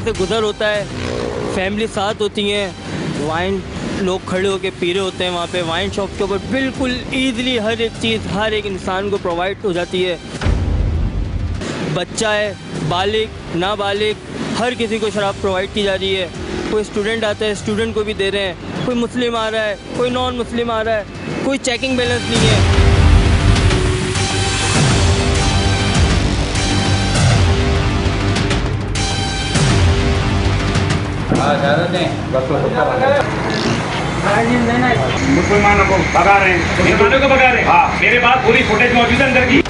जगह से गुज़र होता है, फैमिली साथ होती हैं, वाइन लोग खड़े होकर पी रहे होते हैं वहाँ पे, वाइन शॉप के ऊपर बिल्कुल ईज़िली हर एक चीज़ हर एक इंसान को प्रोवाइड हो जाती है। बच्चा है, बालिग नाबालिग, हर किसी को शराब प्रोवाइड की जा रही है। कोई स्टूडेंट आता है, स्टूडेंट को भी दे रहे हैं, कोई मुस्लिम आ रहा है, कोई नॉन मुस्लिम आ रहा है, कोई चेकिंग बैलेंस नहीं है। मुसलमानों को भगा रहे हैं, मुसलमानों को भगा रहे हैं। हाँ, मेरे पास पूरी फुटेज मौजूद है अंदर की।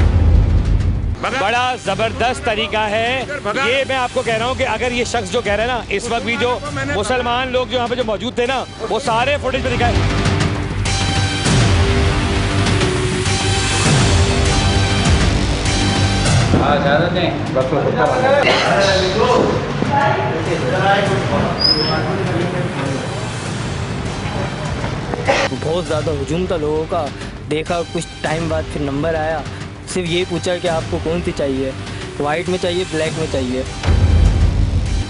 बड़ा ज़बरदस्त तरीका है ये। मैं आपको कह रहा हूँ कि अगर ये शख्स जो कह रहे हैं ना, इस वक्त भी जो मुसलमान लोग जो यहाँ पे जो मौजूद थे ना, वो सारे फुटेज में दिखाए। बहुत ज़्यादा हुजूम था लोगों का। देखा कुछ टाइम बाद फिर नंबर आया, सिर्फ ये पूछा कि आपको कौन सी चाहिए, वाइट में चाहिए ब्लैक में चाहिए।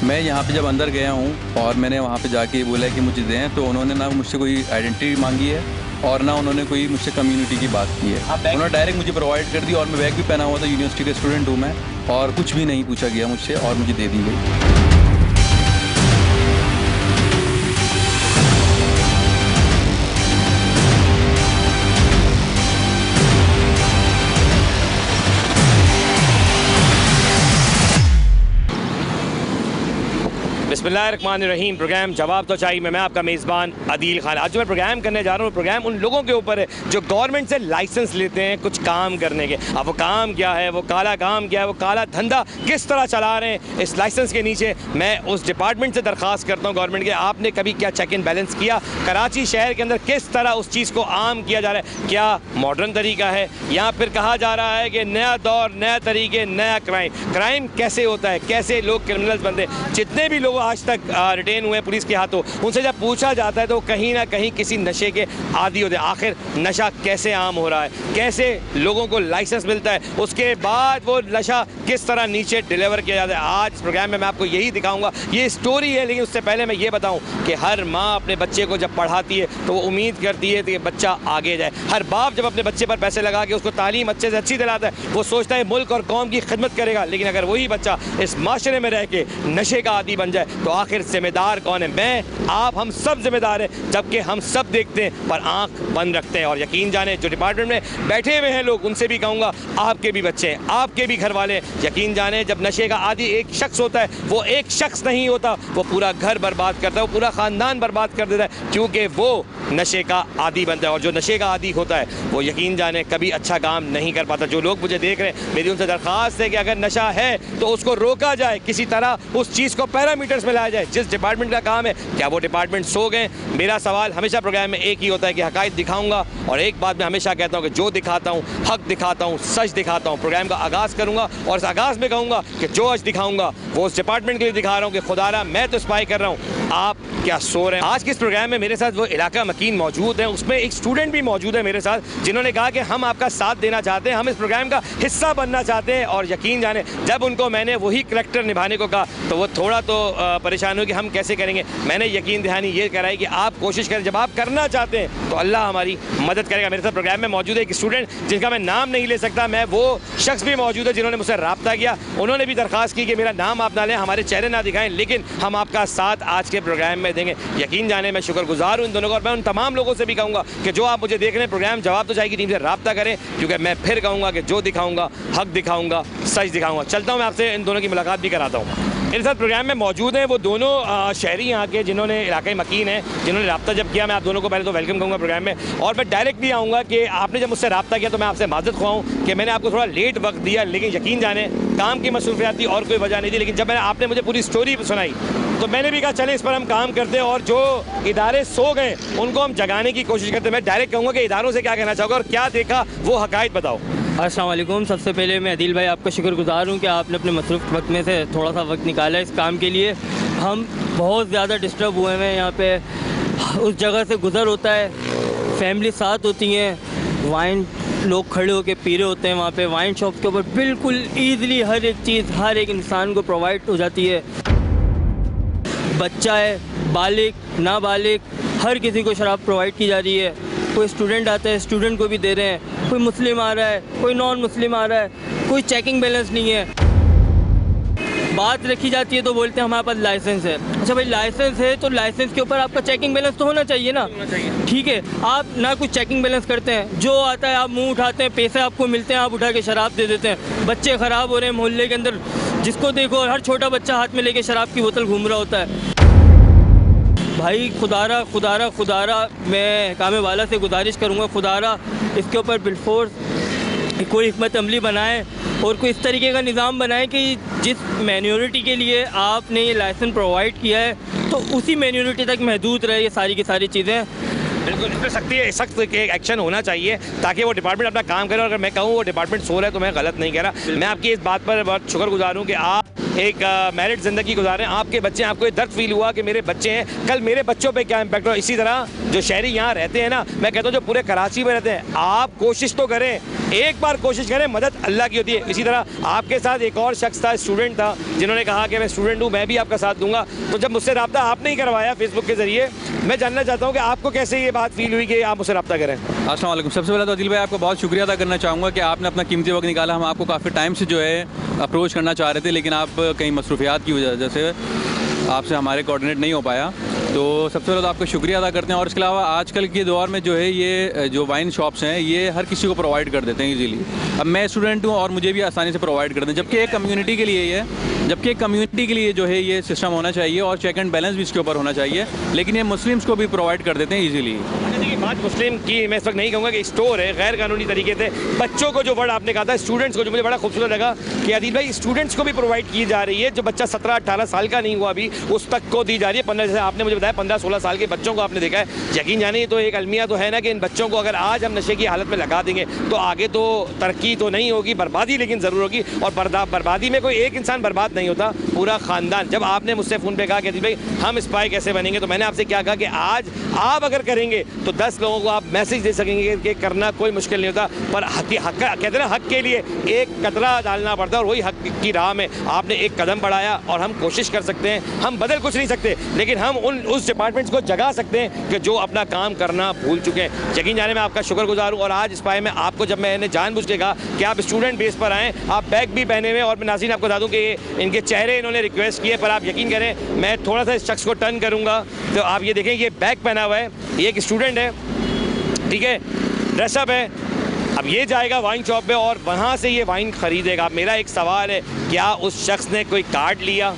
मैं यहाँ पे जब अंदर गया हूँ और मैंने वहाँ पे जाके बोला कि मुझे दें, तो उन्होंने ना मुझसे कोई आइडेंटिटी मांगी है और ना उन्होंने कोई मुझसे कम्युनिटी की बात की है। उन्होंने डायरेक्ट मुझे प्रोवाइड कर दी और मैं बैग भी पहना हुआ था, यूनिवर्सिटी का स्टूडेंट हूँ मैं, और कुछ भी नहीं पूछा गया मुझसे और मुझे दे दी गई। बिस्मिल्लाहिर्रहमानिर्रहीम। प्रोग्राम जवाब तो चाहिए मैं आपका मेज़बान अदील खान। आज जो मैं प्रोग्राम करने जा रहा हूँ, प्रोग्राम उन लोगों के ऊपर है जो गवर्नमेंट से लाइसेंस लेते हैं कुछ काम करने के। अब वो काम क्या है, वो काला काम क्या है, वो काला धंधा किस तरह चला रहे हैं इस लाइसेंस के नीचे। मैं उस डिपार्टमेंट से दरख्वास्त करता हूँ गवर्नमेंट के, आपने कभी क्या चेक इन बैलेंस किया? कराची शहर के अंदर किस तरह उस चीज़ को आम किया जा रहा है? क्या मॉडर्न तरीका है या फिर कहा जा रहा है कि नया दौर, नया तरीके, नया क्राइम कैसे होता है, कैसे लोग क्रिमिनल्स बनते हैं? जितने भी लोग आज तक रिटेन हुए पुलिस के हाथों, उनसे जब पूछा जाता है तो कहीं ना कहीं किसी नशे के आदी होते हैं। आखिर नशा कैसे आम हो रहा है, कैसे लोगों को लाइसेंस मिलता है, उसके बाद वो नशा किस तरह नीचे डिलीवर किया जाता है। आज इस प्रोग्राम में मैं आपको यही दिखाऊंगा। ये स्टोरी है, लेकिन उससे पहले मैं ये बताऊं कि हर माँ अपने बच्चे को जब पढ़ाती है तो वो उम्मीद करती है कि बच्चा आगे जाए। हर बाप जब अपने बच्चे पर पैसे लगा के उसको तालीम अच्छे से अच्छी दिलाता है, वो सोचता है मुल्क और कौम की खिदमत करेगा। लेकिन अगर वही बच्चा इस माशरे में रह के नशे का आदी बन जाए तो आखिर जिम्मेदार कौन है? मैं, आप, हम सब जिम्मेदार हैं, जबकि हम सब देखते हैं पर आंख बंद रखते हैं। और यकीन जाने जो डिपार्टमेंट में बैठे हुए हैं लोग, उनसे भी कहूँगा आपके भी बच्चे हैं, आपके भी घर वाले, यकीन जाने जब नशे का आदी एक शख्स होता है, वो एक शख्स नहीं होता, वो पूरा घर बर्बाद करता है, वो पूरा ख़ानदान बर्बाद कर देता है, क्योंकि वो नशे का आदी बनता है। और जो नशे का आदी होता है वो यकीन जाने कभी अच्छा काम नहीं कर पाता। जो लोग मुझे देख रहे हैं, मेरी उनसे दरख्वास्त है कि अगर नशा है तो उसको रोका जाए, किसी तरह उस चीज़ को पैरामीटर्स में लाया जाए। जिस डिपार्टमेंट का काम है, क्या वो डिपार्टमेंट सो गए? मेरा सवाल हमेशा प्रोग्राम में एक ही होता है कि हक़ाइक़ दिखाऊंगा, और एक बात मैं हमेशा कहता हूँ कि जो दिखाता हूँ हक दिखाता हूँ, सच दिखाता हूँ। प्रोग्राम का आगाज़ करूँगा और इस आगाज़ में कहूँगा कि जो आज दिखाऊँगा वो उस डिपार्टमेंट के लिए दिखा रहा हूँ कि खुदारा मैं तो स्पाई कर रहा हूँ, आप क्या सो रहे हैं। आज के इस प्रोग्राम में मेरे साथ वो इलाका मकीन मौजूद है, उसमें एक स्टूडेंट भी मौजूद है मेरे साथ, जिन्होंने कहा कि हम आपका साथ देना चाहते हैं, हम इस प्रोग्राम का हिस्सा बनना चाहते हैं। और यकीन जाने जब उनको मैंने वही करैक्टर निभाने को कहा तो वो थोड़ा तो परेशान हो कि हम कैसे करेंगे। मैंने यकीन दहानी ये कराई कि आप कोशिश करें, जब आप करना चाहते हैं तो अल्लाह हमारी मदद करेगा। मेरे साथ प्रोग्राम में मौजूद है एक स्टूडेंट जिनका मैं नाम नहीं ले सकता, मैं वो शख्स भी मौजूद है जिन्होंने मुझसे रब्ता किया। उन्होंने भी दरख्वास्त की कि मेरा नाम आप ना लें, हमारे चेहरे ना दिखाएं, लेकिन हम आपका साथ आज के प्रोग्राम में देंगे। यकीन जाने मैं शुक्रगुजार हूँ इन दोनों का, और मैं उन तमाम लोगों से भी कहूँगा कि जो आप मुझे देख रहे हैं प्रोग्राम जवाब तो चाहिए टीम से रब्ता करें, क्योंकि मैं फिर कहूँगा कि जो दिखाऊँगा हक दिखाऊँगा, सच दिखाऊँगा। चलता हूँ, मैं आपसे इन दोनों की मुलाकात भी कराता हूँ। मेरे साथ प्रोग्राम में मौजूद हैं वो दोनों शहरी यहाँ के जिन्होंने इलाके मकीन है, जिन्होंने रब्ता जब किया। मैं आप दोनों को पहले तो वेलकम कहूँगा प्रोग्राम में, और मैं डायरेक्ट भी आऊँगा कि आपने जब मुझसे रब्ता किया तो मैं आपसे माज़रत ख्वाऊँ कि मैंने आपको थोड़ा लेट वक्त दिया, लेकिन यकीन जाने काम की मसरूफियात थी और कोई वजह नहीं थी। लेकिन जब आपने मुझे पूरी स्टोरी सुनाई तो मैंने भी कहा चले इस पर हम काम करते हैं, और जो इदारे सो गए उनको हम जगाने की कोशिश करते हैं। मैं डायरेक्ट कहूँगा कि इदारों से क्या कहना चाहोगे और क्या देखा वो हक़ाइक़ बताओ। अस्सलाम वालेकुम। सबसे पहले मैं अदील भाई आपका शुक्रगुजार हूँ कि आपने अपने मसरूफ़ वक्त में से थोड़ा सा वक्त निकाला इस काम के लिए। हम बहुत ज़्यादा डिस्टर्ब हुए हैं यहाँ पे, उस जगह से गुज़र होता है, फैमिली साथ होती हैं, वाइन लोग खड़े होकर पी रहे होते हैं वहाँ पे, वाइन शॉप के ऊपर बिल्कुल ईज़िली हर एक चीज़ हर एक इंसान को प्रोवाइड हो जाती है। बच्चा है, बालिग, नाबालिग, हर किसी को शराब प्रोवाइड की जा रही है। कोई स्टूडेंट आता है, स्टूडेंट को भी दे रहे हैं, कोई मुस्लिम आ रहा है, कोई नॉन मुस्लिम आ रहा है, कोई चेकिंग बैलेंस नहीं है। बात रखी जाती है तो बोलते हैं हमारे पास लाइसेंस है। अच्छा भाई, लाइसेंस है तो लाइसेंस के ऊपर आपका चेकिंग बैलेंस तो होना चाहिए ना। ठीक है, आप ना कुछ चेकिंग बैलेंस करते हैं, जो आता है आप मुंह उठाते हैं, पैसे आपको मिलते हैं, आप उठा के शराब दे देते हैं। बच्चे ख़राब हो रहे हैं मोहल्ले के अंदर, जिसको देखो हर छोटा बच्चा हाथ में लेके शराब की बोतल घूम रहा होता है। भाई खुदारा मैं कामे वाला से गुजारिश करूँगा, खुदारा इसके ऊपर बिलफोर्स कोई हिकमत अमली बनाए और कोई इस तरीके का निज़ाम बनाए कि जिस माइनॉरिटी के लिए आपने ये लाइसेंस प्रोवाइड किया है तो उसी माइनॉरिटी तक महदूद रहे ये सारी की सारी चीज़ें। बिल्कुल, इस पर सख्त एक्शन होना चाहिए ताकि वो डिपार्टमेंट अपना काम करे। और अगर मैं कहूँ वो डिपार्टमेंट सो रहा है तो मैं गलत नहीं कह रहा। मैं आपकी इस बात पर बहुत शुक्रगुजार हूँ कि आप एक मैरिड ज़िंदगी गुजारें, आपके बच्चे, आपको ये दर्द फील हुआ कि मेरे बच्चे हैं, कल मेरे बच्चों पे क्या इम्पैक्ट हो। इसी तरह जो शहरी यहाँ रहते हैं ना, मैं कहता हूँ जो पूरे कराची में रहते हैं, आप कोशिश तो करें, एक बार कोशिश करें, मदद अल्लाह की होती है। इसी तरह आपके साथ एक और शख्स था, स्टूडेंट था, जिन्होंने कहा कि मैं स्टूडेंट हूँ, मैं भी आपका साथ दूंगा। तो जब मुझसे रब्ता आपने ही करवाया फेसबुक के ज़रिए, मैं जानना चाहता हूँ कि आपको कैसे ये बात फील हुई कि आप मुझसे रब्ता करें। अस्सलाम वालेकुम। सबसे पहले तो आदिल भाई आपका बहुत शुक्रिया अदा करना चाहूँगा कि आपने अपना कीमती वक्त निकाला। हम आपको काफ़ी टाइम से जो है अप्रोच करना चाह रहे थे, लेकिन आप कहीं मसरूफियात की वजह से आपसे हमारे कोऑर्डिनेट नहीं हो पाया। तो सबसे पहले तो आपका शुक्रिया अदा करते हैं। और इसके अलावा आजकल के दौर में जो है ये जो वाइन शॉप्स हैं ये हर किसी को प्रोवाइड कर देते हैं इजीली। अब मैं स्टूडेंट हूँ और मुझे भी आसानी से प्रोवाइड कर दें, जबकि एक कम्युनिटी के लिए जो है ये सिस्टम होना चाहिए और चेक एंड बैलेंस भी इसके ऊपर होना चाहिए, लेकिन ये मुस्लिम्स को भी प्रोवाइड कर देते हैं ईजिली। देखिए, बात मुस्लिम की मैं इस वक्त नहीं कहूँगा कि स्टोर है गैर कानूनी तरीके से। बच्चों को जो वर्ड आपने कहा था, स्टूडेंट्स को, जो मुझे बड़ा खूबसूरत लगा कि आदिल भाई स्टूडेंट्स को भी प्रोवाइड की जा रही है। जो बच्चा 17-18 साल का नहीं हुआ अभी, उस तक को दी जा रही है। 15, जैसे आपने मुझे बताया 15-16 साल के बच्चों को आपने देखा है। यकीन जानिए तो एक अलमिया तो है ना कि इन बच्चों को अगर आज हम नशे की हालत में लगा देंगे तो आगे तो तरक्की तो नहीं होगी, बर्बादी लेकिन ज़रूर होगी। और बर्बादी में कोई एक इंसान बर्बाद नहीं होता, पूरा ख़ानदान। जब आपने मुझसे फ़ोन पे कहा कि आदिल भाई हम स्पाई कैसे बनेंगे, तो मैंने आपसे क्या कहा कि आज आप अगर करेंगे तो 10 लोगों को आप मैसेज दे सकेंगे कि करना कोई मुश्किल नहीं होता, पर हक कहते हैं ना, हक के लिए एक कतरा डालना पड़ता है। और वही हक की राह में आपने एक कदम बढ़ाया। और हम कोशिश कर सकते हैं, हम बदल कुछ नहीं सकते, लेकिन हम उस डिपार्टमेंट्स को जगा सकते हैं कि जो अपना काम करना भूल चुके हैं। यकीन जाने में आपका शुक्रगुजार हूँ। और आज स्पाई में आपको जब मैंने जानबूझ के कहा कि आप स्टूडेंट बेस पर आएँ, आप बैग भी पहने हुए, और मैं नाज़रीन आपको बता दूँ कि इनके चेहरे इन्होंने रिक्वेस्ट किए, पर आप यकीन करें मैं थोड़ा सा इस शख्स को टर्न करूँगा तो आप ये देखें, ये बैग पहना हुआ है, ये एक स्टूडेंट है, ठीक है, ड्रेसअप है। अब ये जाएगा वाइन शॉप में और वहाँ से ये वाइन ख़रीदेगा। मेरा एक सवाल है, क्या उस शख्स ने कोई कार्ड लिया,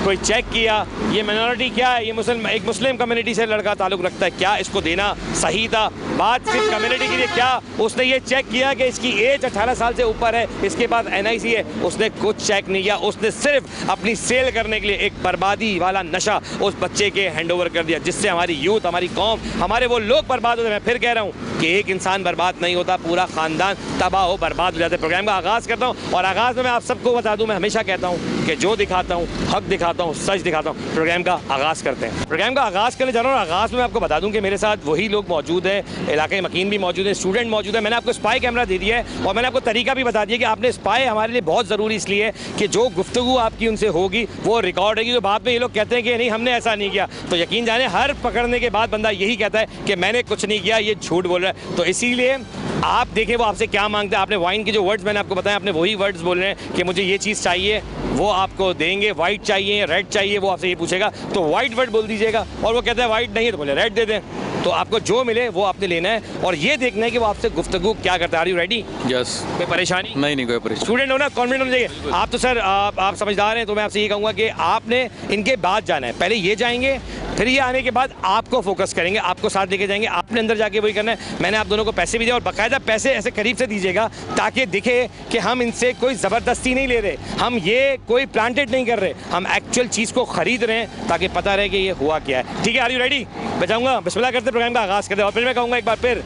कोई चेक किया? ये मिनॉरिटी क्या है, ये एक मुस्लिम कम्युनिटी से लड़का ताल्लुक़ रखता है, क्या इसको देना सही था? बात सिर्फ कम्युनिटी के लिए, क्या उसने ये चेक किया कि इसकी एज 18 साल से ऊपर है, इसके पास NIC है? उसने कुछ चेक नहीं किया। उसने सिर्फ अपनी सेल करने के लिए एक बर्बादी वाला नशा उस बच्चे के हैंड ओवर कर दिया, जिससे हमारी यूथ, हमारी कौम, हमारे वो लोग बर्बाद होते हैं। मैं फिर कह रहा हूँ कि एक इंसान बर्बाद नहीं होता, पूरा ख़ानदान तबाह हो बर्बाद हो जाते हैं। प्रोग्राम का आगाज़ करता हूँ और आगाज़ में मैं आप सबको बता दूँ, मैं हमेशा कहता हूँ कि जो दिखाता हूँ हक दिखाता हूँ, सच दिखाता हूँ। प्रोग्राम का आगाज़ करते हैं। प्रोग्राम का आगाज़ करने जा रहा हूँ और आगाज़ में मैं आपको बता दूँ कि मेरे साथ वही लोग मौजूद हैं, इलाके मकीन भी मौजूद है, स्टूडेंट मौजूद है। मैंने आपको स्पाई कैमरा दे दिया है और मैंने आपको तरीका भी बता दिया कि आपने स्पाई हमारे लिए बहुत ज़रूरी इसलिए है कि जो गुफ्तगू आपकी उनसे होगी वो रिकॉर्ड होगी। तो बाद में ये लोग कहते हैं कि नहीं हमने ऐसा नहीं किया, तो यकीन जाने हर पकड़ने के बाद बंदा यही कहता है कि मैंने कुछ नहीं किया, ये झूठ बोल रहा है। तो इसीलिए आप देखें वो आपसे क्या मांगते हैं। आपने वाइन के जो वर्ड्स मैंने आपको बताया, आपने वही वर्ड्स बोल रहे हैं कि मुझे ये चीज़ चाहिए, वो आपको देंगे। वाइट चाहिए, रेड चाहिए, वो आपसे ये पूछेगा तो वाइट वर्ड बोल दीजिएगा, और वो कहता है वाइट नहीं है तो बोले रेड दे दें। तो आपको जो मिले वो आपने लेना है और ये देखना है कि वो आपसे गुफ्तगू क्या करता है। Are you ready? यस। कोई परेशानी नहीं कोई परेशानी। स्टूडेंट हो ना, कॉन्फिडेंट होना चाहिए। आप तो सर आप समझदार हैं, तो मैं आपसे ये कहूँगा कि आपने इनके बाद जाना है। पहले ये जाएंगे, फिर ये आने के बाद आपको फोकस करेंगे, आपको साथ लेके जाएंगे, आपने अंदर जाके वही करना है। मैंने आप दोनों को पैसे भी दिए और बाकायदा पैसे ऐसे करीब से दीजिएगा ताकि दिखे कि हम इनसे कोई ज़बरदस्ती नहीं ले रहे, हम ये कोई प्लांटेड नहीं कर रहे, हम एक्चुअल चीज़ को ख़रीद रहे हैं ताकि पता रहे कि ये हुआ क्या है। ठीक है, आर यू रेडी? बचाऊँगा, बिस्मिल्लाह करते प्रोग्राम का आगाज़ करते हैं। और फिर मैं कहूँगा एक बार फिर,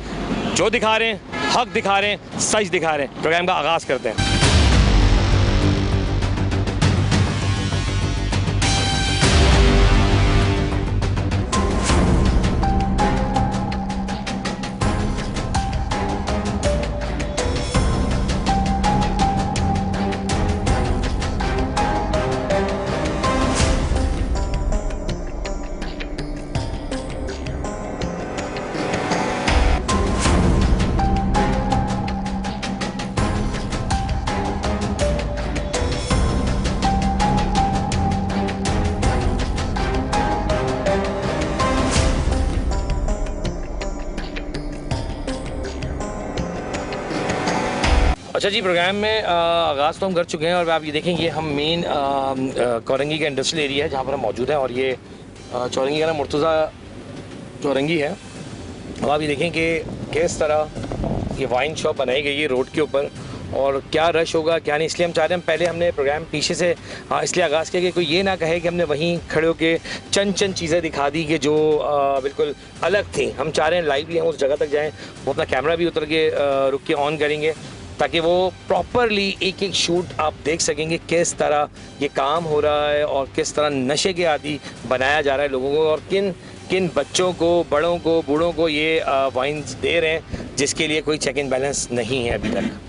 जो दिखा रहे हैं हक दिखा रहे हैं, सच दिखा रहे हैं। प्रोग्राम का आगाज़ करते हैं। अच्छा जी, प्रोग्राम में आगाज़ तो हम कर चुके हैं और आप ये देखेंगे हम मेन कोरंगी का इंडस्ट्रियल एरिया है जहाँ पर हम मौजूद हैं और ये चौरंगी का नाम मुर्तज़ा चौरंगी है। अब आप ये देखें कि किस तरह ये वाइन शॉप बनाई गई है रोड के ऊपर और क्या रश होगा क्या नहीं, इसलिए हम चाह रहे हैं पहले हमने प्रोग्राम पीछे से इसलिए आगाज़ किया कि कोई ये ना कहे कि हमने वहीं खड़े होकर चंद चीज़ें दिखा दी कि जो बिल्कुल अलग थी। हम चाह रहे हैं लाइवली हम उस जगह तक जाएं, वो अपना कैमरा भी उतर के रुक के ऑन करेंगे ताकि वो प्रॉपरली एक एक शूट आप देख सकेंगे किस तरह ये काम हो रहा है और किस तरह नशे के आदि बनाया जा रहा है लोगों को और किन किन बच्चों को, बड़ों को, बूढ़ों को ये वाइन्स दे रहे हैं जिसके लिए कोई चेक एंड बैलेंस नहीं है अभी तक।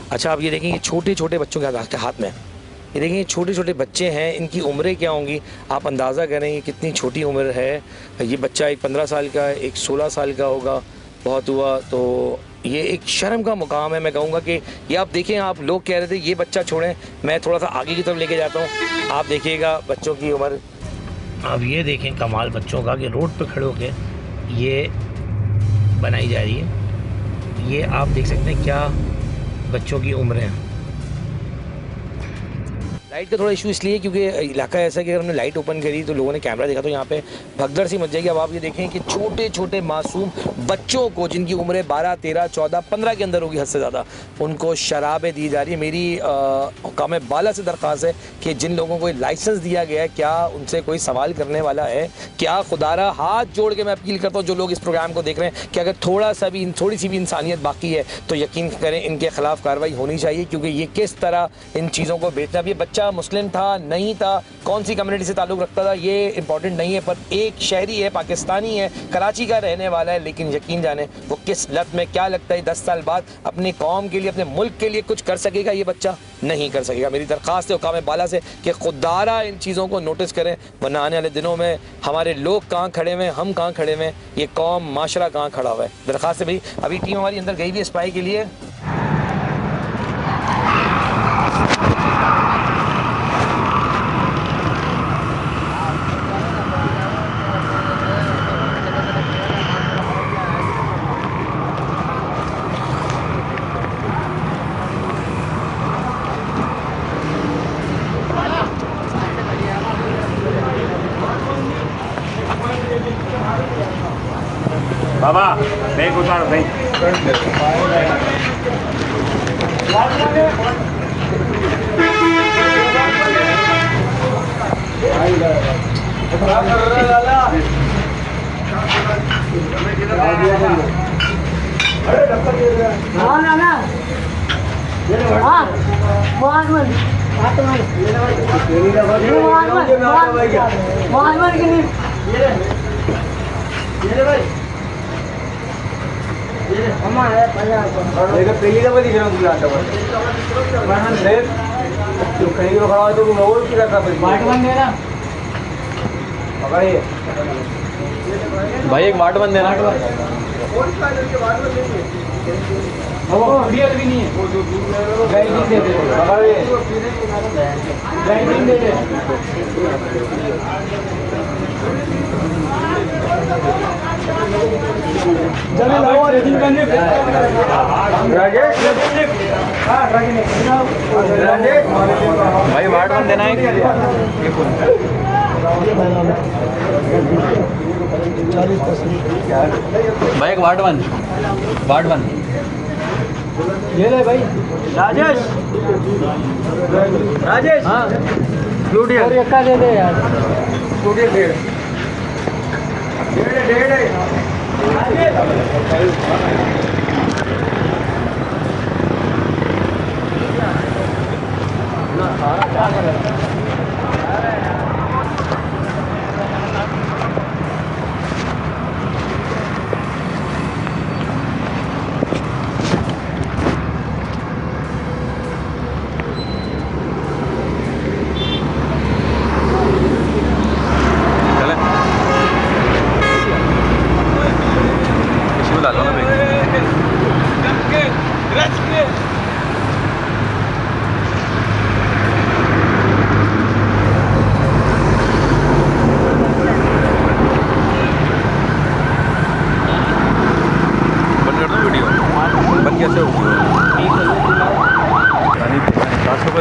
अच्छा, आप ये देखेंगे छोटे छोटे बच्चों के हाथ में, ये देखेंगे छोटे छोटे बच्चे हैं, इनकी उम्रें क्या होंगी आप अंदाज़ा करें ये कितनी छोटी उम्र है। ये बच्चा एक 15 साल का है, एक 16 साल का होगा, बहुत हुआ तो ये एक शर्म का मुकाम है। मैं कहूँगा कि ये आप देखें, आप लोग कह रहे थे ये बच्चा छोड़ें, मैं थोड़ा सा आगे की तरफ लेके जाता हूँ। आप देखिएगा बच्चों की उम्र, आप ये देखें कमाल बच्चों का कि रोड पर खड़े होकर ये बनाई जा रही है। ये आप देख सकते हैं क्या बच्चों की उम्र है। लाइट का थोड़ा इशू इसलिए क्योंकि इलाका ऐसा है कि अगर हमने लाइट ओपन करी तो लोगों ने कैमरा देखा तो यहाँ पे भगदड़ सी मच जाएगी। अब आप ये देखें कि छोटे छोटे मासूम बच्चों को जिनकी उम्रें 12, 13, 14, 15 के अंदर होगी हद से ज़्यादा, उनको शराबें दी जा रही है। मेरी हुकाम बाला से दरख्वास्त है कि जिन लोगों को लाइसेंस दिया गया है क्या उनसे कोई सवाल करने वाला है? क्या खुदारा हाथ जोड़ के मैं अपील करता हूँ जो लोग इस प्रोग्राम को देख रहे हैं कि अगर थोड़ी सी भी इंसानियत बाकी है तो यकीन करें इनके खिलाफ कार्रवाई होनी चाहिए, क्योंकि ये किस तरह इन चीज़ों को बेचना। अब ये बच्चा मुस्लिम था नहीं था, कौन सी कम्युनिटी से ताल्लुक़ रखता था ये इंपॉर्टेंट नहीं है, पर एक शहरी है, पाकिस्तानी है, कराची का रहने वाला है, लेकिन यकीन जाने वो किस लत में, क्या लगता है 10 साल बाद अपनी कौम के लिए, अपने मुल्क के लिए कुछ कर सकेगा? ये बच्चा नहीं कर सकेगा। मेरी दरख्वास्त है हुकाम बाला से कि खुदारा इन चीज़ों को नोटिस करें, वरना आने वाले दिनों में हमारे लोग कहाँ खड़े हुए, हम कहाँ खड़े हुए, ये कौम माशरा कहाँ खड़ा हुआ है। दरख्वास्त है भाई। अभी टीम हमारी अंदर गई भी स्पाई के लिए। बाबा बैग उतारो भाई। पहली दफा दिख रहा हूँ कहीं खड़ा हो तो भाई एक वाट बंद देना। भी नहीं है, भाई वाट बंद देना है। भाई एक वाट बंद ये ले भाई। राजेश हाँ और यक्का दे दे यार। इसमें डालो ना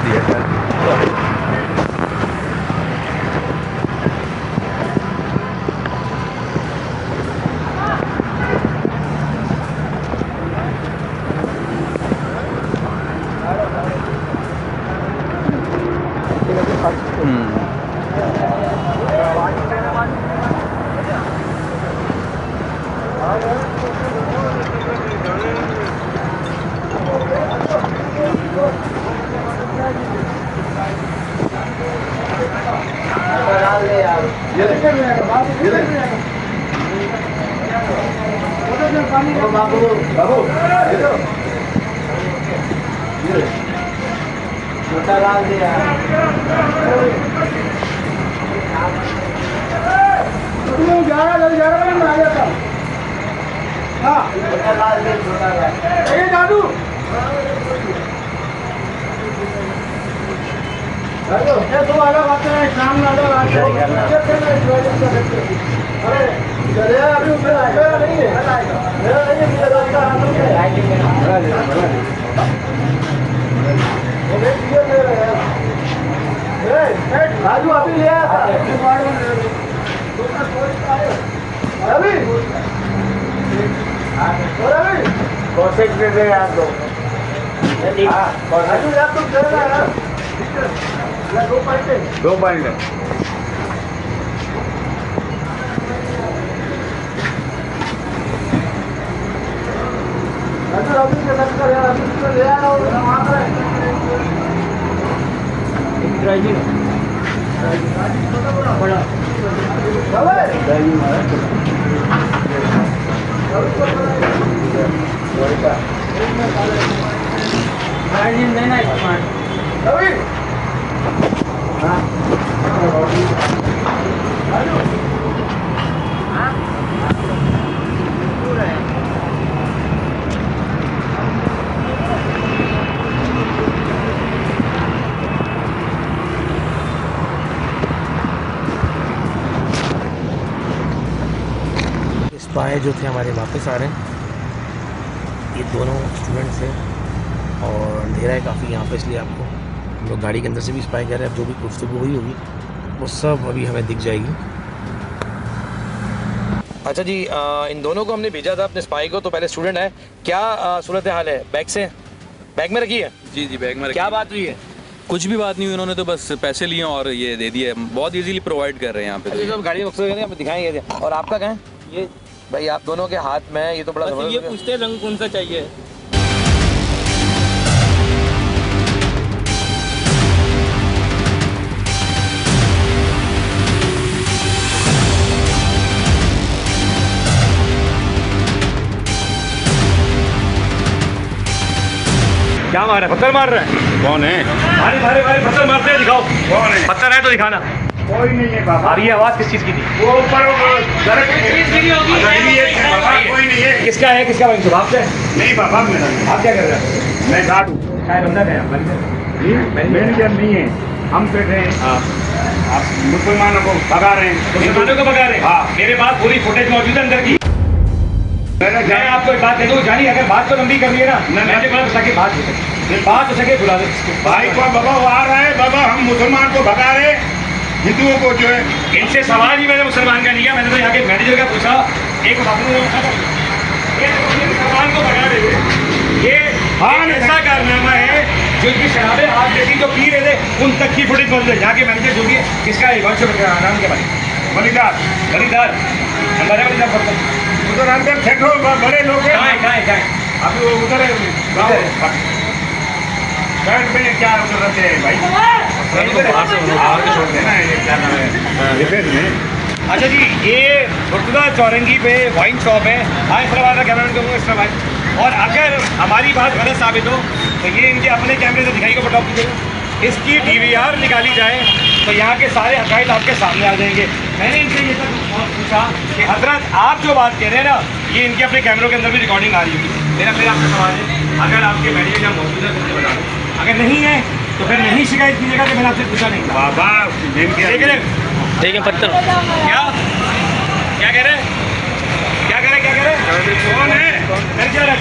दिया है। राजू अभी ले आया कौशिक दे दे यार दो राजू यार तुम दे रहा यार 2 पॉइंट राजू अभी के साथ कर यार अभी तो ले आया और वहां पर बड़ा स्पाई जो थे हमारे वापस आ रहे हैं। ये दोनों स्टूडेंट्स हैं और अंधेरा है काफ़ी यहाँ पे, इसलिए आपको हम लोग गाड़ी के अंदर से भी स्पाई कर रहे हैं। अब जो भी गुफ्तगू हुई होगी वो सब अभी हमें दिख जाएगी। अच्छा जी, इन दोनों को हमने भेजा था अपने स्पाई को, तो पहले स्टूडेंट है, क्या सूरत हाल है? बैग में रखी है? जी जी, बैग में क्या बात हुई है? कुछ भी बात नहीं हुई, उन्होंने तो बस पैसे लिए और ये दे दिए। बहुत इजीली प्रोवाइड कर रहे हैं यहाँ पे। अच्छा, गाड़ी में मकसद हमें दिखाएंगे। और आपका कहाँ है? ये भाई आप दोनों के हाथ में, ये तो बड़ा बस ये पूछते हैं रंग कौन सा चाहिए। क्या मार रहा है? पत्थर मार रहा है? कौन है? भारी भारी भारी पत्थर मारते हैं, दिखाओ कौन है। पत्थर है तो दिखाना। कोई नहीं है बाबा। और ये आवाज किस चीज की थी? वो ऊपर कोई नहीं है। किसका है? किसका भाई? बाप से? नहीं बाबा मेरा। आप क्या कर रहे हैं? मैं गार्ड हूँ। बंदा है मैनेजर नहीं है, हम बैठे हैं। आप मुसलमानों को भगा रहे हैं। मुसलमानों को भगा रहे हैं? हाँ, मेरे पास पूरी फुटेज मौजूद है अंदर की। मैं आपको एक बात कह दूं, जानी अगर बात तो लंबी कर रही है ना, मैंने बोला सके बात हो सके बुला दे भाई को। बाबा वो आ रहा है, बाबा हम मुसलमान को भगा रहे हैं, हिंदुओं को जो है। इनसे सवाल ही मैंने मुसलमान का नहीं किया, मैंने तो यहाँ के मैनेजर का पूछा। एक मुसलमान को भगा रहे थे, ये ऐसा कारनामा है जो इनकी शराबें हाथ देखी जो पी रहे थे उन तक की फुटेज मौजूद है। यहाँ के मैनेजर जो भी है, किसका है? नाम क्या भाई? बलिदार। बलिदार नंबर है बलिदार पत्थर उधर अंदर फेंको, बड़े लोग हैं। अभी वो उधर है शर्ट में क्या उधर रहते हैं भाई? अच्छा जी, ये मुर्तजा चौरंगी पे वाइन शॉप है। हाँ, इस तरह कैमरा करूँगा, इस तरह भाई। और अगर हमारी बात गलत साबित हो तो ये इनके अपने कैमरे से दिखाई को पटाओ कीजिएगा। इसकी DVR निकाली जाए तो यहाँ के सारे हक़ाइक़ आपके सामने आ जाएंगे। मैंने इनसे ये तक पूछा कि हजरत आप जो बात कह रहे हैं ना, ये इनके अपने कैमरों के अंदर भी रिकॉर्डिंग आ रही होगी। मेरा आपका सवाल है, अगर आपके मैनेजर यहाँ मौजूद है तो मुझे बता दें, अगर नहीं है तो फिर नहीं शिकायत कीजिएगा कि मैंने आपसे पूछा नहीं। बाबा ठीक है पत्थर। क्या कह रहे? क्या कह रहे? कौन है? कर क्या रहा?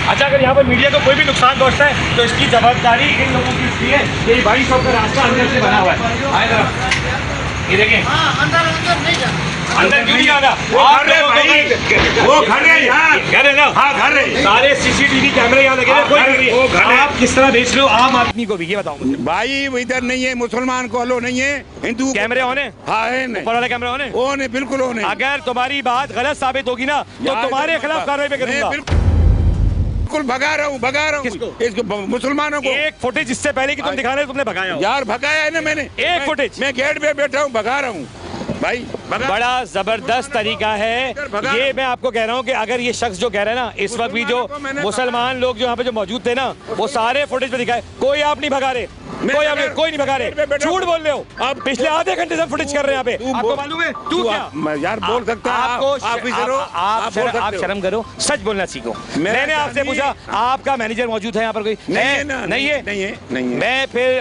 अच्छा, अगर यहाँ पर मीडिया को कोई भी नुकसान पहुँचता है तो इसकी जवाबदारी इन लोगों की इसलिए कि वाइन शॉप का रास्ता अंदर से बना हुआ है। आए जरा, ये देखें, अंदर क्यों नहीं आना? घर है भाई, वो घर है यार, घर है ना? हाँ घर है। सारे सीसीटीवी कैमरे यहाँ लगे हैं, कोई नहीं वो घर है। है। आप किस तरह बेच रहे हो आम आदमी को भी, ये बताओ मुझे। भाई वो इधर नहीं है, मुसलमान को अलो नहीं है, हिंदू कैमरे ऑन है? हाँ है नहीं, ऊपर वाले कैमरे ऑन है? वो नहीं, बिल्कुल वो नहीं। अगर तुम्हारी बात गलत साबित होगी ना तो तुम्हारे खिलाफ कार्रवाई मैं करूंगा। बिल्कुल भगा रहा हूँ इसको, मुसलमानों को। एक फुटेज इससे पहले कि तुम दिखा रहे हो, तुमने भगाया हो। यार भगाया है ना मैंने, एक फुटेज। मैं गेट पे बैठा हूँ, भगा रहा हूँ भाई, भगा। बड़ा जबरदस्त तरीका है ये। मैं आपको कह रहा हूँ कि अगर ये शख्स जो कह रहा है ना, इस वक्त भी जो मुसलमान लोग जो यहाँ पे जो मौजूद थे ना, वो सारे फुटेज में दिखाए, कोई आप नहीं भगा रहे, कोई नहीं भगा रहे, झूठ बोल रहे हो। अब पिछले आधे घंटे से फुटेज कर रहे हैं यहाँ पे, आपको मालूम है? तू क्या यार बोल सकता है, आप शर्म करो, सच बोलना सीखो। मैंने आपसे पूछा, आपका मैनेजर मौजूद है यहाँ पर कोई? नहीं है। मैं फिर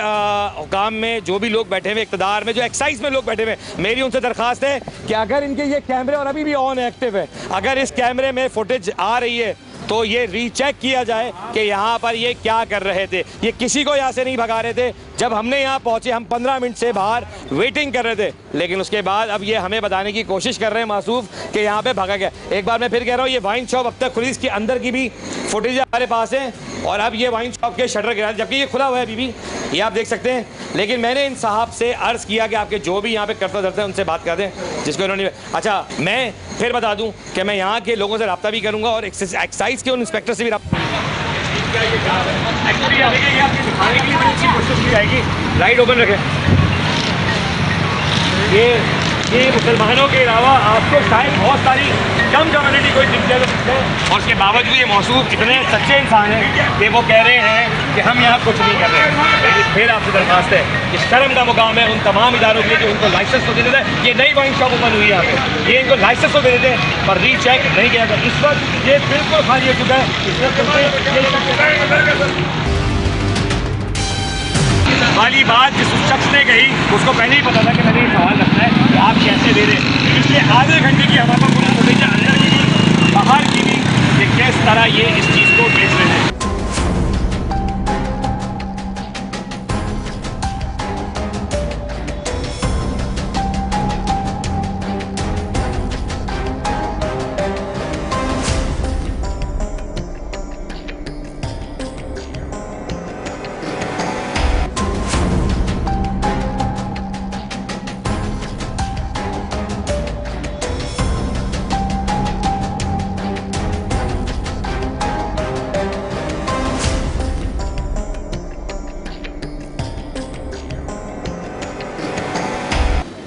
हुकाम में जो भी लोग बैठे हुए, इक़्तिदार में जो एक्साइज में लोग बैठे हुए, मेरी उनसे दरखास्त है कि अगर इनके ये कैमरे और अभी भी ऑन एक्टिव है, अगर इस कैमरे में फुटेज आ रही है तो ये रीचेक किया जाए कि यहाँ पर ये क्या कर रहे थे। ये किसी को यहाँ से नहीं भगा रहे थे। जब हमने यहाँ पहुँचे, हम 15 मिनट से बाहर वेटिंग कर रहे थे, लेकिन उसके बाद अब ये हमें बताने की कोशिश कर रहे हैं मासूफ कि यहाँ पे भगा गया। एक बार मैं फिर कह रहा हूँ, ये वाइन शॉप अब तक खुली, इसके अंदर की भी फुटेज हमारे पास है, और अब ये वाइन शॉप के शटर गिरा, जबकि ये खुला हुआ है अभी भी, ये आप देख सकते हैं। लेकिन मैंने इन साहब से अर्ज़ किया कि आपके जो भी यहाँ पे करता धरते हैं उनसे बात कर दें, जिसको इन्होंने। अच्छा, मैं फिर बता दूं कि मैं यहाँ के लोगों से रब्ता भी करूँगा और एक्साइज के उन इंस्पेक्टर से भी लाइट ओपन रखें। ये मुसलमानों के अलावा आपको शायद बहुत सारी कम कम्युनिटी कोई दिख जाए, और उसके बावजूद ये मौसूफ इतने सच्चे इंसान हैं कि वो कह रहे हैं कि हम यहाँ कुछ नहीं कर रहे हैं। लेकिन फिर आपसे दरख्वास्त है कि शर्म का मुकाम है उन तमाम इदारों के लिए कि उनको लाइसेंस तो दे देते हैं। ये नई वाइन शॉप ओपन हुई है यहाँ पे, ये इनको लाइसेंस तो दे देते हैं, पर रीचेक नहीं किया जाता। इस वक्त ये बिल्कुल खाली हो चुका है। वाली बात जिस शख्स ने कही, उसको पहले ही पता था कि मैंने ये सवाल रखना है कि आप कैसे दे रहे हैं। पिछले आधे घंटे की हमारे पास पूरी फुटेज अंदर की भी, बाहर की भी, कि किस तरह ये इस चीज़ को बेच रहे हैं।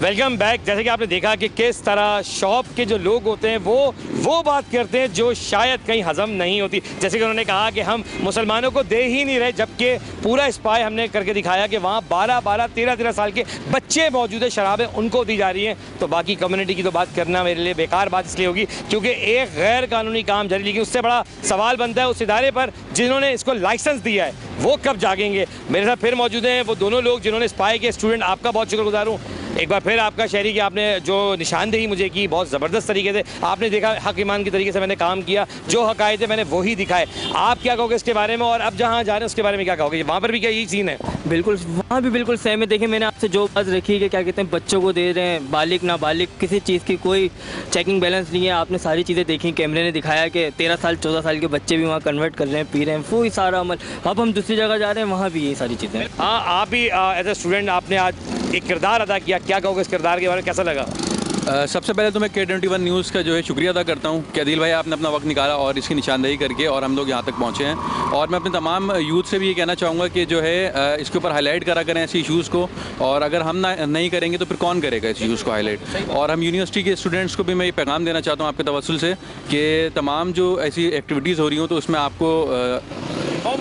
Welcome back. जैसे कि आपने देखा कि किस तरह शॉप के जो लोग होते हैं वो बात करते हैं जो शायद कहीं हजम नहीं होती। जैसे कि उन्होंने कहा कि हम मुसलमानों को दे ही नहीं रहे, जबकि पूरा स्पाई हमने करके दिखाया कि वहाँ 12-12, 13-13 साल के बच्चे मौजूद है, शराबें उनको दी जा रही हैं। तो बाकी कम्युनिटी की तो बात करना मेरे लिए बेकार बात इसलिए होगी क्योंकि एक गैर कानूनी काम जारी, लेकिन उससे बड़ा सवाल बनता है उस इदारे पर जिन्होंने इसको लाइसेंस दिया है वो कब जागेंगे। मेरे साथ फिर मौजूद हैं वो दोनों लोग जिन्होंने स्पाई के स्टूडेंट। आपका बहुत शुक्रगुजार हूँ एक बार फिर आपका शहरी कि आपने जो निशानदेही मुझे की बहुत ज़बरदस्त तरीके से आपने देखा। हक ईमान की तरीके से मैंने काम किया, जो हक़ाइक़ थे मैंने वही दिखाए। आप क्या कहोगे इसके बारे में, और अब जहाँ जा रहे हैं उसके बारे में क्या कहोगे? वहाँ पर भी क्या यही सीन है? बिल्कुल, वहाँ भी बिल्कुल सेम है। देखिए मैंने आपसे जो बात रखी कि क्या कहते हैं बच्चों को दे रहे हैं, बालिग नाबालिग किसी चीज़ की कोई चेकिंग बैलेंस नहीं है। आपने सारी चीज़ें देखी, कैमरे ने दिखाया कि 13 साल 14 साल के बच्चे भी वहाँ कन्वर्ट कर रहे हैं, पी रहे हैं, वही सारा अमल। अब हम दूसरी जगह जा रहे हैं, वहाँ भी यही सारी चीज़ें। हाँ, आप भी एज ए स्टूडेंट आपने आज एक किरदार अदा किया, क्या कहोगे इस किरदार के बारे में, कैसा लगा? सबसे पहले तो मैं K21 न्यूज़ का जो है शुक्रिया अदा करता हूँ कि अदील भाई आपने अपना वक्त निकाला और इसकी निशानदेही करके और हम लोग यहाँ तक पहुँचे हैं। और मैं अपने तमाम यूथ से भी ये कहना चाहूँगा कि जो है इसके ऊपर हाईलाइट करा करें ऐसे इशूज़ को, और अगर हम नहीं करेंगे तो फिर कौन करेगा इस इशूज़ को हाईलाइट। और हम यूनिवर्सिटी के स्टूडेंट्स को भी मैं ये पैगाम देना चाहता हूँ आपके तवस्सुल से कि तमाम जो ऐसी एक्टिविटीज़ हो रही हों तो उसमें आपको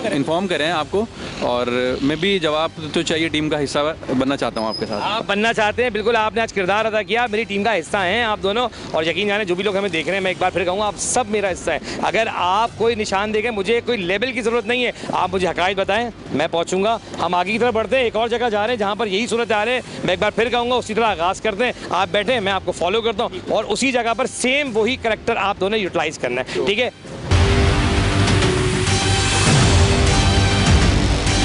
इन्फॉर्म करें आपको, और मैं भी जवाब तो चाहिए टीम का हिस्सा बनना चाहता हूँ आपके साथ। आप बनना चाहते हैं, बिल्कुल आपने आज किरदार अदा किया, मेरी टीम का हिस्सा हैं आप दोनों। और यकीन जाने जो भी लोग हमें देख रहे हैं, मैं एक बार फिर कहूँगा आप सब मेरा हिस्सा है। अगर आप कोई निशान देखें, मुझे कोई लेबल की ज़रूरत नहीं है, आप मुझे हक़ाइक़ बताएं, मैं पहुँचूँगा। हम आगे की तरफ बढ़ते हैं, एक और जगह जा रहे हैं जहाँ पर यही सूरत आ रहे हैं। मैं एक बार फिर कहूँगा उसी तरह आगाज़ करते हैं, आप बैठे, मैं आपको फॉलो करता हूँ और उसी जगह पर सेम वही करैक्टर आप दोनों यूटिलाइज़ करना है, ठीक है?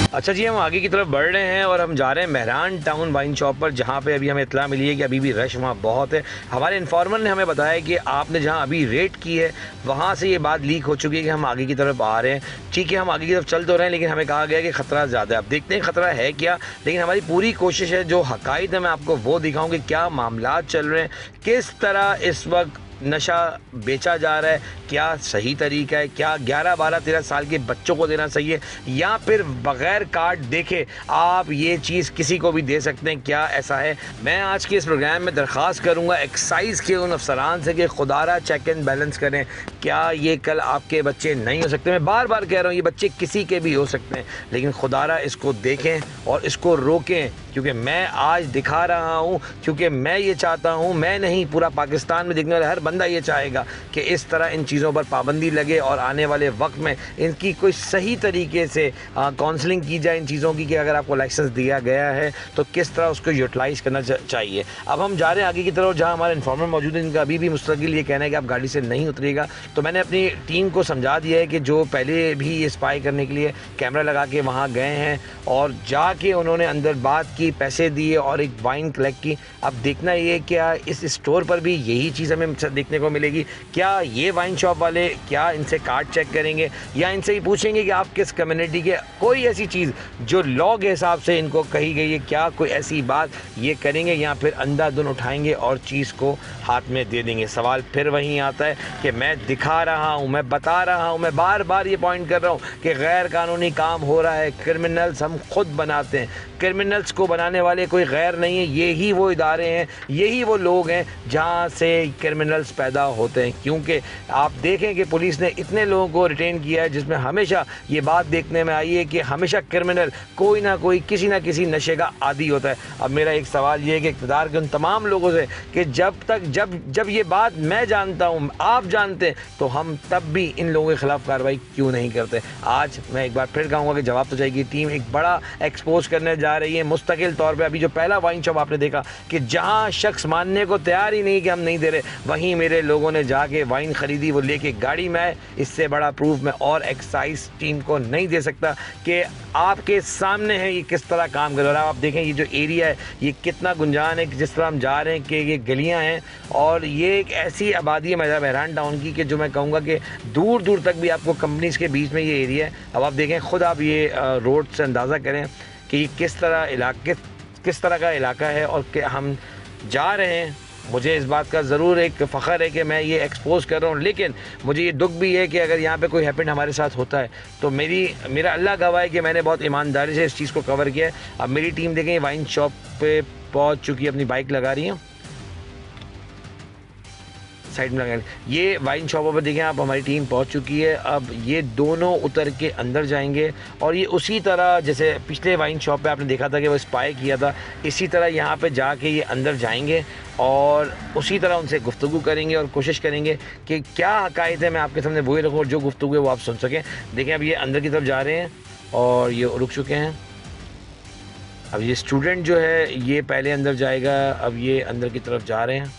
अच्छा जी, हम आगे की तरफ बढ़ रहे हैं और हम जा रहे हैं मेहरान टाउन वाइन शॉप पर, जहाँ पे अभी हमें इत्तला मिली है कि अभी भी रश वहाँ बहुत है। हमारे इन्फॉर्मर ने हमें बताया कि आपने जहाँ अभी रेड की है वहाँ से ये बात लीक हो चुकी है कि हम आगे की तरफ आ रहे हैं। ठीक है, हम आगे की तरफ चल तो रहे हैं, लेकिन हमें कहा गया कि ख़तरा ज़्यादा है। अब देखते हैं ख़तरा है क्या, लेकिन हमारी पूरी कोशिश है जो हक़ाइक़ है मैं आपको वो दिखाऊँ कि क्या मामलात चल रहे हैं, किस तरह इस वक्त नशा बेचा जा रहा है, क्या सही तरीका है, क्या 11, 12, 13 साल के बच्चों को देना सही है, या फिर बग़ैर कार्ड देखे आप ये चीज़ किसी को भी दे सकते हैं, क्या ऐसा है। मैं आज के इस प्रोग्राम में दरख्वास्त करूँगा एक्साइज़ के उन अफसरान से कि खुदारा चेक एंड बैलेंस करें, क्या ये कल आपके बच्चे नहीं हो सकते। मैं बार बार कह रहा हूँ ये बच्चे किसी के भी हो सकते हैं, लेकिन खुदारा इसको देखें और इसको रोकें, क्योंकि मैं आज दिखा रहा हूँ, क्योंकि मैं ये चाहता हूँ, मैं नहीं पूरा पाकिस्तान में देखने वाला हर बंदा ये चाहेगा कि इस तरह इन चीज़ों पर पाबंदी लगे और आने वाले वक्त में इनकी कोई सही तरीके से काउंसलिंग की जाए इन चीज़ों की, कि अगर आपको लाइसेंस दिया गया है तो किस तरह उसको यूटिलाइज़ करना चाहिए। अब हम जा रहे हैं आगे की तरफ, जहाँ हमारे इन्फॉर्मर मौजूद है, इनका अभी भी मुस्तकिल ये कहना है कि आप गाड़ी से नहीं उतरिएगा। तो मैंने अपनी टीम को समझा दिया है कि जो पहले भी ये स्पाई करने के लिए कैमरा लगा के वहाँ गए हैं और जाके उन्होंने अंदर बात की, पैसे दिए और एक वाइन कलेक्ट की। अब देखना ये क्या इस स्टोर पर भी यही चीज़ हमें देखने को मिलेगी, क्या ये वाइन शॉप वाले क्या इनसे कार्ड चेक करेंगे या इनसे ही पूछेंगे कि आप किस कम्युनिटी के, कोई ऐसी चीज़ जो लॉ के हिसाब से इनको कही गई है, क्या कोई ऐसी बात ये करेंगे, या फिर अंधाधुन उठाएंगे और चीज़ को हाथ में दे देंगे। सवाल फिर वहीं आता है कि मैं दिखा रहा हूँ, मैं बता रहा हूँ, मैं बार बार ये पॉइंट कर रहा हूँ कि गैर कानूनी काम हो रहा है, क्रिमिनल्स हम खुद बनाते हैं, क्रिमिनल्स को बनाने वाले कोई गैर नहीं है, यही वो इदारे हैं, यही वो लोग हैं जहाँ से क्रिमिनल्स पैदा होते हैं। क्योंकि आप देखें कि पुलिस ने इतने लोगों को रिटेन किया है, जिसमें हमेशा ये बात देखने में आई है कि हमेशा क्रिमिनल कोई ना कोई किसी ना किसी नशे का आदी होता है। अब मेरा एक सवाल ये है कि इक़्तिदार के उन तमाम लोगों से कि जब ये बात मैं जानता हूँ, आप जानते हैं, तो हम तब भी इन लोगों के ख़िलाफ़ कार्रवाई क्यों नहीं करते। आज मैं एक बार फिर कहूँगा कि जवाब तो चाहिए। टीम एक बड़ा एक्सपोज करने जा रही है मुस्तकिल तौर पे। अभी जो पहला वाइन शॉप आपने देखा कि जहाँ शख्स मानने को तैयार ही नहीं कि हम नहीं दे रहे, वहीं मेरे लोगों ने जाके वाइन ख़रीदी, वो लेके गाड़ी में आए। इससे बड़ा प्रूफ मैं और एक्साइज टीम को नहीं दे सकता कि आपके सामने है ये किस तरह काम कर रहा है। आप देखें ये जो एरिया है ये कितना गुंजान है, जिस तरह हम जा रहे हैं कि ये गलियां हैं और ये एक ऐसी आबादी है मेहरान टाउन की कि जो मैं कहूँगा कि दूर दूर तक भी आपको कंपनीज़ के बीच में ये एरिया है। अब आप देखें खुद, आप ये रोड से अंदाज़ा करें कि ये किस तरह का इलाका है और कि हम जा रहे हैं। मुझे इस बात का ज़रूर एक फ़ख्र है कि मैं ये एक्सपोज़ कर रहा हूँ, लेकिन मुझे ये दुख भी है कि अगर यहाँ पे कोई हैपेंड हमारे साथ होता है तो मेरा अल्लाह गवाह है कि मैंने बहुत ईमानदारी से इस चीज़ को कवर किया है। अब मेरी टीम देखें वाइन शॉप पे पहुँच चुकी है, अपनी बाइक लगा रही है साइड में लगा। ये वाइन शॉपों पर देखें आप, हमारी टीम पहुंच चुकी है। अब ये दोनों उतर के अंदर जाएंगे और ये उसी तरह जैसे पिछले वाइन शॉप पे आपने देखा था कि वो स्पाई किया था, इसी तरह यहाँ पे जाके ये अंदर जाएंगे और उसी तरह उनसे गुफ्तगू करेंगे और कोशिश करेंगे कि क्या हक़ाइक़ है मैं आपके सामने वही रखूँ और जो गुफ्तगू है वो आप सुन सकें। देखें अब ये अंदर की तरफ जा रहे हैं और ये रुक चुके हैं। अब ये स्टूडेंट जो है ये पहले अंदर जाएगा। अब ये अंदर की तरफ जा रहे हैं,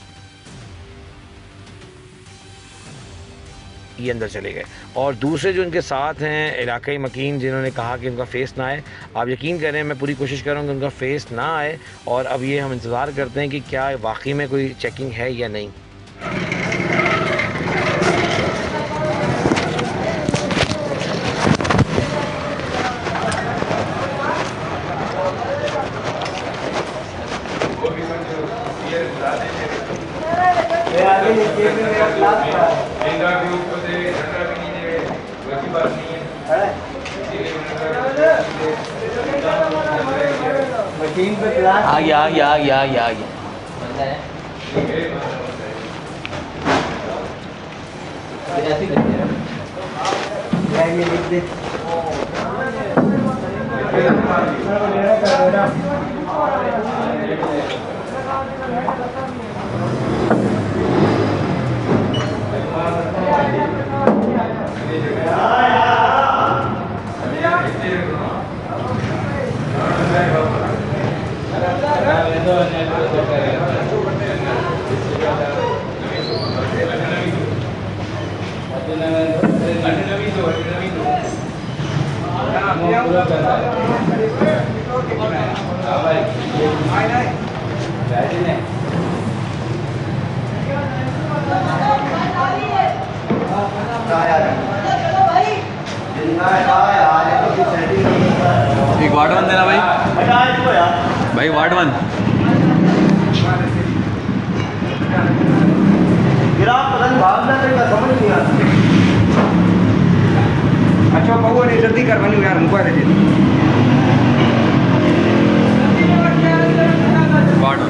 ये अंदर चले गए। और दूसरे जो इनके साथ हैं इलाकाई मकीन, जिन्होंने कहा कि उनका फ़ेस ना आए, आप यकीन करें मैं पूरी कोशिश कर रहा हूँ कि उनका फ़ेस ना आए। और अब ये हम इंतज़ार करते हैं कि क्या वाकई में कोई चेकिंग है या नहीं। मशीन पे क्लास आ गया लिख दे। एक वार्ड 1 देना भाई वार्ड 1 अच्छा बहुआ ने जल्दी करवानी यार हमको दे वार्ड 1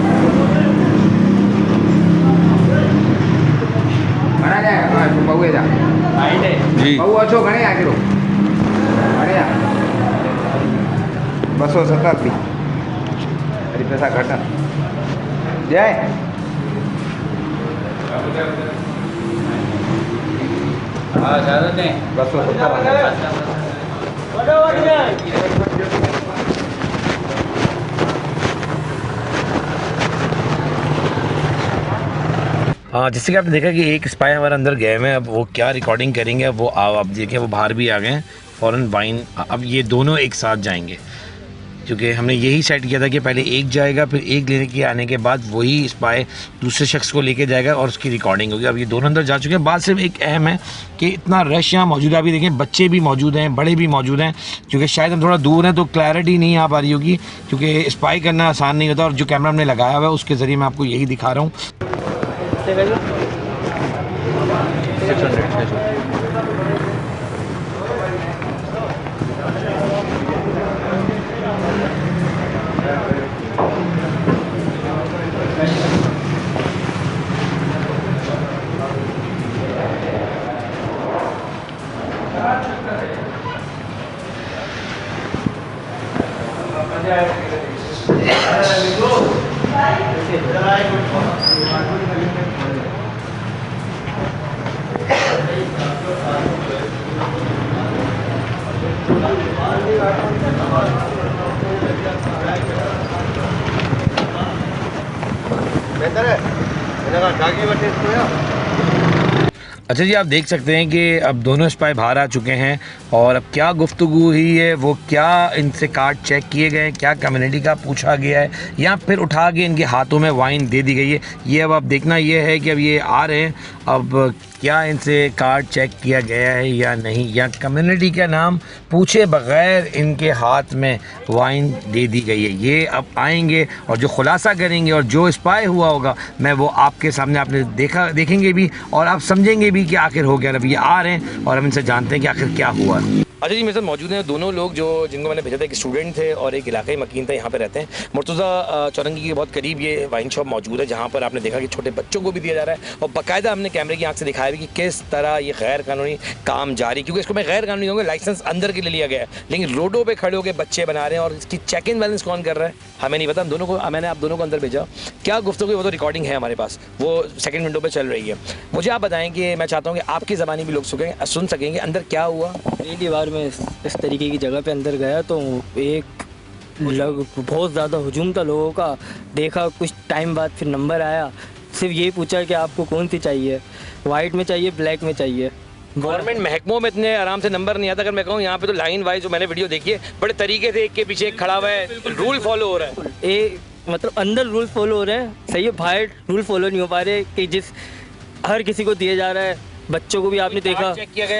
घणा जाएगा बहुए जा जी बहु अच्छो घणे आ किलो घणे आ 287 अरे पैसा घट जय हाँ ज़्यादा नहीं 270 हाँ, जैसे कि आपने देखा कि एक स्पाई हमारे अंदर गए हुए हैं। अब वो क्या रिकॉर्डिंग करेंगे वो आप देखें, वो बाहर भी आ गए हैं फ़ौरन वाइन। अब ये दोनों एक साथ जाएंगे क्योंकि हमने यही सेट किया था कि पहले एक जाएगा, फिर एक लेने के आने के बाद वही स्पाई दूसरे शख्स को लेके जाएगा और उसकी रिकॉर्डिंग होगी। अब ये दोनों अंदर जा चुके हैं। बात सिर्फ एक अहम है कि इतना रश यहाँ मौजूद है। अभी देखें बच्चे भी मौजूद हैं, बड़े भी मौजूद हैं, क्योंकि शायद हम थोड़ा दूर हैं तो क्लैरिटी नहीं आ पा रही होगी, क्योंकि स्पाई करना आसान नहीं होता। और जो कैमरा हमने लगाया हुआ है उसके ज़रिए मैं आपको यही दिखा रहा हूँ। अच्छा जी, आप देख सकते हैं कि अब दोनों स्पाई बाहर आ चुके हैं और अब क्या गुफ्तगू हुई है, वो क्या इनसे कार्ड चेक किए गए हैं, क्या कम्युनिटी का पूछा गया है, या फिर उठा के इनके हाथों में वाइन दे दी गई है। ये अब आप देखना ये है कि अब ये आ रहे हैं, अब क्या इनसे कार्ड चेक किया गया है या नहीं, या कम्युनिटी का नाम पूछे बग़ैर इनके हाथ में वाइन दे दी गई है। ये अब आएंगे और जो खुलासा करेंगे और जो स्पाई हुआ होगा मैं वो आपके सामने आपने देखेंगे भी और आप समझेंगे भी कि आखिर हो गया। अब ये आ रहे हैं और हम इनसे जानते हैं कि आखिर क्या हुआ। अच्छा जी, मेरे साथ मौजूद हैं दोनों लोग जिनको मैंने भेजा था। एक स्टूडेंट थे और एक इलाकाई मकीन था, यहाँ पे रहते हैं। मुर्तज़ा चौरंगी के बहुत करीब ये वाइन शॉप मौजूद है, जहाँ पर आपने देखा कि छोटे बच्चों को भी दिया जा रहा है और बाकायदा हमने कैमरे की आंख से दिखाया भी कि किस तरह ये गैर कानूनी काम जारी, क्योंकि इसको मैं गैर कानूनी कहूँगा, लाइसेंस अंदर के लिए लिया गया है, लेकिन रोडों पर खड़े होकर बच्चे बना रहे हैं और इसकी चेक इन बैलेंस कौन कर रहा है हमें नहीं पता। मैंने आप दोनों को अंदर भेजा, क्या गुफ्तगू वो तो रिकॉर्डिंग है हमारे पास, वो सेकंड विंडो पे चल रही है। मुझे आप बताएं कि मैं चाहता हूँ कि आपकी ज़बानी भी लोग सुन सकेंगे अंदर क्या हुआ। पहली बार मैं इस तरीके की जगह पे अंदर गया तो एक बहुत ज़्यादा हुजूम था लोगों का। देखा कुछ टाइम बाद फिर नंबर आया, सिर्फ यही पूछा कि आपको कौन सी चाहिए, वाइट में चाहिए, ब्लैक में चाहिए। गवर्नमेंट महकमों में इतने आराम से नंबर नहीं आता। अगर मैं कहूँ यहाँ पे तो लाइन वाइज जो मैंने वीडियो देखी है, बड़े तरीके से एक के पीछे एक खड़ा हुआ है, रूल फॉलो हो रहा है। मतलब अंदर रूल फॉलो हो रहे हैं, सही है, बाहर रूल फॉलो नहीं हो पा रहे कि जिस हर किसी को दिया जा रहा है। बच्चों को भी आपने देखा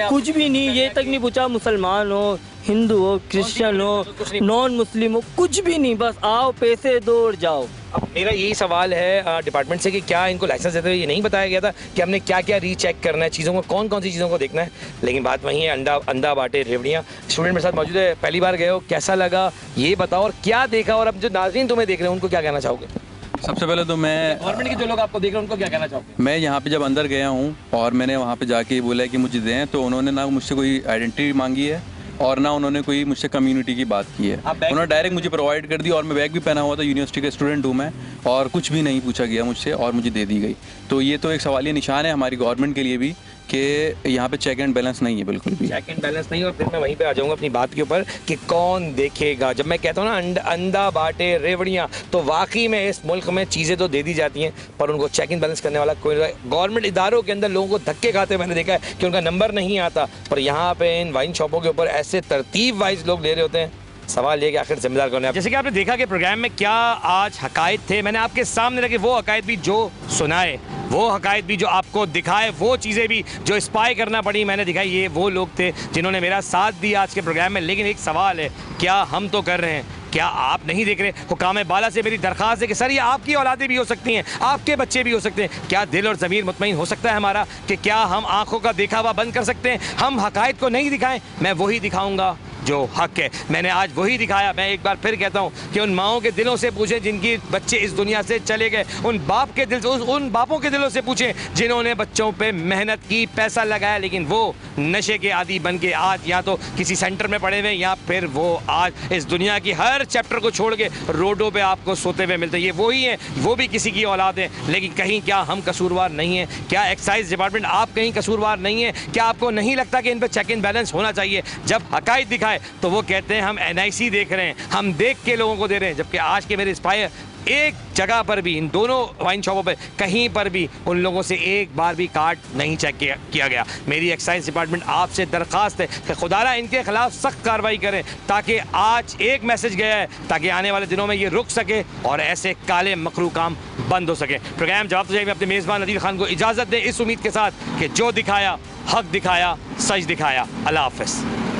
कुछ भी नहीं, ये तक नहीं पूछा मुसलमान हो, हिंदू हो, क्रिश्चियन हो, नॉन मुस्लिम हो, कुछ भी नहीं, बस आओ पैसे दो और जाओ। अब मेरा यही सवाल है डिपार्टमेंट से कि क्या इनको लाइसेंस देते हुए ये नहीं बताया गया था कि हमने क्या क्या रीचेक करना है, चीज़ों को कौन कौन सी चीज़ों को देखना है। लेकिन बात वही है, अंडा बाटे रेवड़ियाँ। स्टूडेंट मेरे साथ मौजूद है, पहली बार गए हो, कैसा लगा ये बताओ और क्या देखा, और अब जो नाज़रीन तुम्हें देख रहे हैं उनको क्या कहना चाहोगे। सबसे पहले तो मैं गवर्नमेंट के जो लोग आपको देख रहे हैं उनको क्या कहना चाहोगे। मैं यहाँ पे जब अंदर गया हूँ और मैंने वहाँ पे जाके बोला कि मुझे दें, तो उन्होंने ना मुझसे कोई आइडेंटिटी मांगी है और ना उन्होंने कोई मुझसे कम्युनिटी की बात की है। उन्होंने डायरेक्ट मुझे प्रोवाइड कर दी और मैं बैग भी पहना हुआ था, यूनिवर्सिटी का स्टूडेंट हूँ मैं, और कुछ भी नहीं पूछा गया मुझसे और मुझे दे दी गई। तो ये तो एक सवालिया निशान है हमारी गवर्नमेंट के लिए भी कि यहाँ पे चेक एंड बैलेंस नहीं है बिल्कुल भी। चेक एंड बैलेंस नहीं, और फिर मैं वहीं पे आ जाऊंगा अपनी बात के ऊपर कि कौन देखेगा। जब मैं कहता हूँ ना अंधा बाटे रेवड़ियाँ, तो वाकई में इस मुल्क में चीज़ें तो दे दी जाती हैं पर उनको चेक एंड बैलेंस करने वाला कोई नहीं। गवर्नमेंट इदारों के अंदर लोगों को धक्के खाते मैंने देखा है कि उनका नंबर नहीं आता, पर यहाँ पे इन वाइन शॉपों के ऊपर ऐसे तरतीब वाइज लोग ले रहे होते हैं। सवाल ये कि आखिर जिम्मेदार कौन है। जैसे कि आपने देखा कि प्रोग्राम में क्या आज हकायत थे, मैंने आपके सामने रखे वो हकायत भी जो सुनाए, वो हकायत भी जो आपको दिखाए, वो चीज़ें भी जो स्पाई करना पड़ी मैंने दिखाई। ये वो लोग थे जिन्होंने मेरा साथ दिया आज के प्रोग्राम में। लेकिन एक सवाल है, क्या हम तो कर रहे हैं, क्या आप नहीं देख रहे? हुकाम बाला से मेरी दरख्वास्त है कि सर ये आपकी औलादें भी हो सकती हैं, आपके बच्चे भी हो सकते हैं। क्या दिल और ज़मीर मुतमईन हो सकता है हमारा कि क्या हम आंखों का दिखावा बंद कर सकते हैं? हम हकायत को नहीं दिखाएं। मैं वही दिखाऊंगा जो हक है। मैंने आज वही दिखाया। मैं एक बार फिर कहता हूँ कि उन माओं के दिलों से पूछें जिनकी बच्चे इस दुनिया से चले गए, उन बाप के दिल से, उन बापों के दिलों से पूछें जिन्होंने बच्चों पे मेहनत की, पैसा लगाया, लेकिन वो नशे के आदी बन के आज या तो किसी सेंटर में पड़े हुए या फिर वो आज इस दुनिया की हर चैप्टर को छोड़ के रोडों पे आपको सोते हुए मिलते हैं। ये वही हैं, वो भी किसी की औलाद है। लेकिन कहीं क्या हम कसूरवार नहीं हैं? क्या एक्साइज डिपार्टमेंट आप कहीं कसूरवार नहीं है? क्या आपको नहीं लगता कि इन पर चेक एंड बैलेंस होना चाहिए? जब हकायत दिखाए तो वो कहते हैं हम NIC देख रहे हैं, हम देख के लोगों को दे रहे हैं। जबकि आज के मेरे स्पाई एक जगह पर भी, इन दोनों वाइन शॉपों पर कहीं पर भी उन लोगों से एक बार भी कार्ड नहीं चेक किया गया। मेरी एक्साइज डिपार्टमेंट आपसे दरख्वास्त है कि खुदारा इनके खिलाफ सख्त कार्रवाई करें, ताकि आज एक मैसेज गया है ताकि आने वाले दिनों में ये रुक सके और ऐसे काले मकरू काम बंद हो सके। प्रोग्राम जवाब तो में अपने मेज़बान अदील खान को इजाज़त दें, इस उम्मीद के साथ कि जो दिखाया हक दिखाया, सच दिखाया। अल्लाह हाफ़िज़।